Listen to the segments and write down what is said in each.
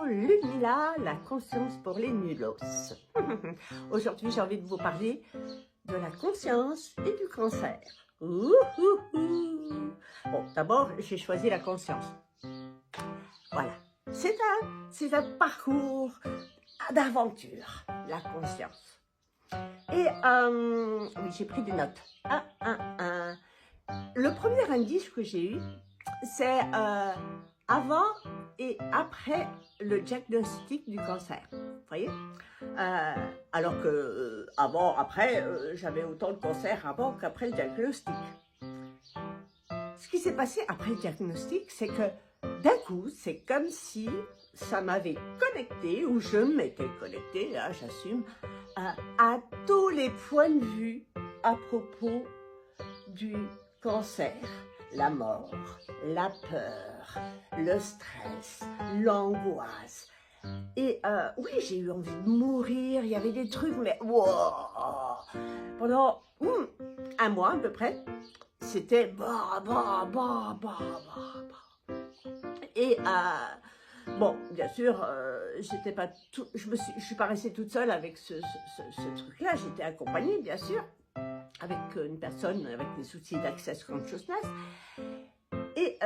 émission Lumila, la conscience pour les nulos. Aujourd'hui, j'ai envie de vous parler de la conscience et du cancer. Bon, d'abord, j'ai choisi la conscience. Voilà, c'est un parcours d'aventure, la conscience. Et oui, j'ai pris des notes. Le premier indice que j'ai eu, c'est avant et après le diagnostic du cancer. Vous voyez, alors que avant, après, j'avais autant de cancer avant qu'après le diagnostic. Ce qui s'est passé après le diagnostic, c'est que d'un coup, c'est comme si ça m'avait connecté, ou je m'étais connectée, là j'assume, à tous les points de vue à propos du cancer. La mort, la peur, le stress, l'angoisse. Et oui, j'ai eu envie de mourir, il y avait des trucs, mais wow, pendant un mois à peu près, c'était Et bon, bien sûr, j'étais pas tout, je suis pas restée toute seule avec ce truc-là, j'étais accompagnée, bien sûr, avec une personne avec des soucis d'access consciousness. Et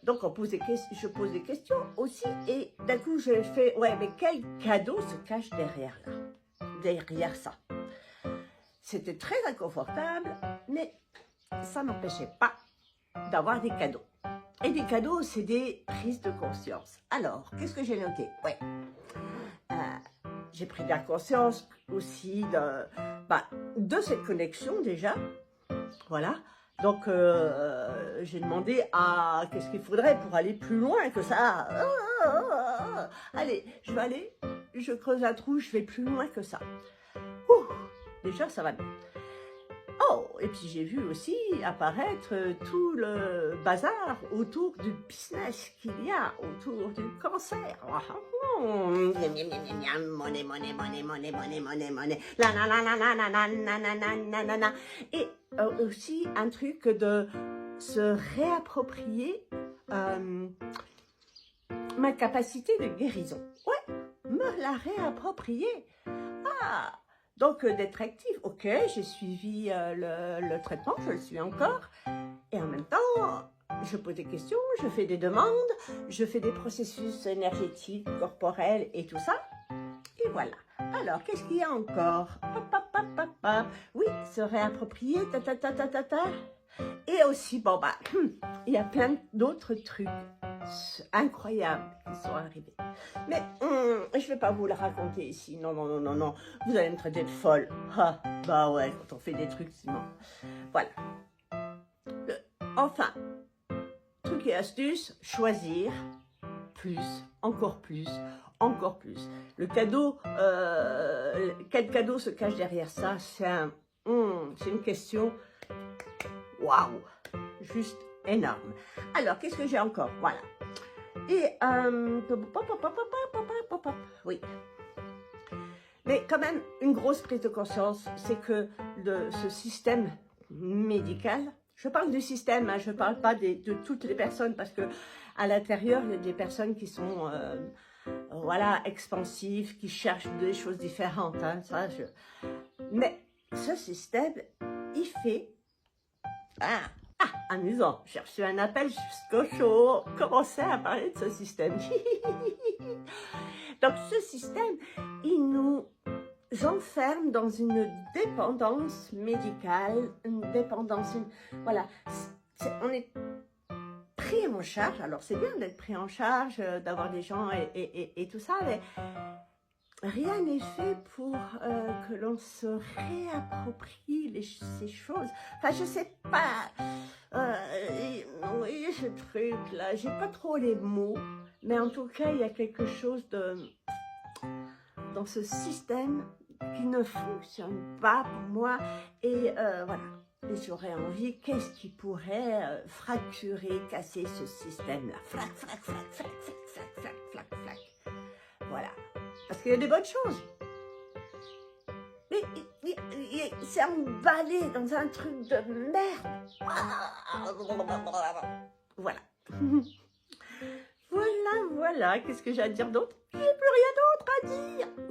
donc, je pose des questions aussi. Et d'un coup, je fais, ouais, mais quel cadeau se cache derrière là, derrière ça? C'était très inconfortable, mais ça n'empêchait pas d'avoir des cadeaux. Et des cadeaux, c'est des prises de conscience. Alors, qu'est-ce que j'ai noté? Ouais. J'ai pris de la conscience aussi de cette connexion déjà. Voilà. Donc, j'ai demandé à qu'est-ce qu'il faudrait pour aller plus loin que ça. Allez, je creuse un trou, je vais plus loin que ça. Déjà, ça va bien. Oh, et puis j'ai vu aussi apparaître tout le bazar autour du business qu'il y a autour du cancer. Monnaie. Et aussi un truc de se réapproprier ma capacité de guérison. Ouais, me la réapproprier. Donc, d'être active, ok, j'ai suivi le traitement, je le suis encore, et en même temps, je pose des questions, je fais des demandes, je fais des processus énergétiques, corporels et tout ça, et voilà. Alors, qu'est-ce qu'il y a encore? Oui, se réapproprier, et aussi, bon, il y a plein d'autres trucs incroyables qui sont arrivés. Mais je ne vais pas vous le raconter ici. Non. Vous allez me traiter de folle. Bah ouais, quand on fait des trucs, sinon. Voilà. Enfin, truc et astuce, choisir plus, encore plus, encore plus. Le cadeau, quel cadeau se cache derrière ça? C'est une question, waouh, juste énorme. Alors, qu'est-ce que j'ai encore? Voilà. Et, oui. Mais quand même, une grosse prise de conscience, c'est que ce système médical, je parle du système, hein, je ne parle pas de toutes les personnes, parce que à l'intérieur, il y a des personnes qui sont, voilà, expansives, qui cherchent des choses différentes, hein, ça, mais ce système, il fait, amusant, j'ai reçu un appel jusqu'au show, commencer à parler de ce système. Donc ce système, il nous enferme dans une dépendance médicale, une dépendance, voilà, on est pris en charge, alors c'est bien d'être pris en charge, d'avoir des gens et tout ça, mais rien n'est fait pour que l'on se réapproprie ces choses. Enfin, je sais pas. Oui, ce truc-là, j'ai pas trop les mots. Mais en tout cas, il y a quelque chose dans ce système qui ne fonctionne pas pour moi. Et voilà. Et j'aurais envie, qu'est-ce qui pourrait fracturer, casser ce système-là? Flac. Voilà. Parce qu'il y a des bonnes choses. Mais c'est emballé dans un truc de merde. Voilà. Voilà. voilà, qu'est-ce que j'ai à dire d'autre? J'ai plus rien d'autre à dire.